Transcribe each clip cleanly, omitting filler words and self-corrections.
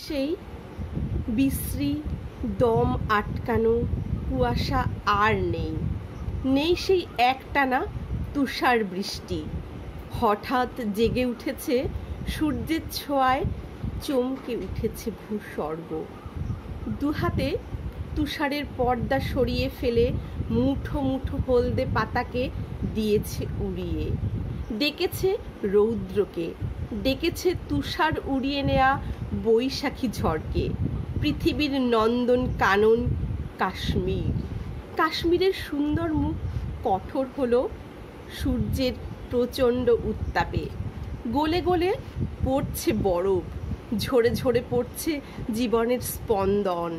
সেই বিশ্রী দম আটকানো কুয়াশা আর নেই, নেই সেই একটানা তুষার বৃষ্টি। হঠাৎ জেগে উঠেছে সূর্যের ছোঁয়ায়, চমকে উঠেছে ভূস্বর্গ। দুহাতে তুষারের পর্দা সরিয়ে ফেলে মুঠো মুঠো হলদে পাতাকে দিয়েছে উড়িয়ে। ডেকেছে রৌদ্রকে, ডেকেছে তুষার উড়িয়ে নেয়া বৈশাখী ঝড়কে। পৃথিবীর নন্দন কানন কাশ্মীর। কাশ্মীরের সুন্দর মুখ কঠোর হলো সূর্যের প্রচণ্ড উত্তাপে। গলে গলে পড়ছে বরফ, ঝরে ঝরে পড়ছে জীবনের স্পন্দন।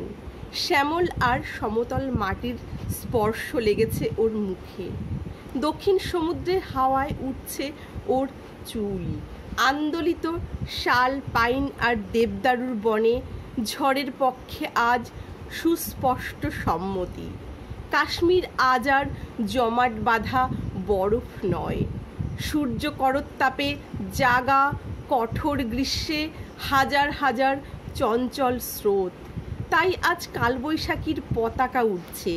শ্যামল আর সমতল মাটির স্পর্শ লেগেছে ওর মুখে। দক্ষিণ সমুদ্রের হাওয়ায় উঠছে ওর চুল। আন্দোলিত শাল, পাইন আর দেবদারুর বনে ঝড়ের পক্ষে আজ সুস্পষ্ট সম্মতি। কাশ্মীর আজ আর জমাট বাঁধা বরফ নয়, সূর্য করত্তাপে জাগা কঠোর গ্রীষ্মে হাজার হাজার চঞ্চল স্রোত। তাই আজ কালবৈশাখীর পতাকা উঠছে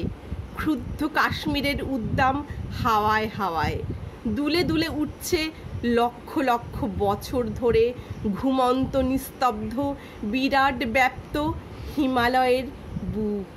ক্ষুব্ধ কাশ্মীরের উদ্দাম হাওয়ায় হাওয়ায়। দুলে দুলে উঠছে লক্ষ লক্ষ বছর ধরে ঘুমন্ত নিস্তব্ধ বিরাট ব্যাপ্ত হিমালয়ের বুক।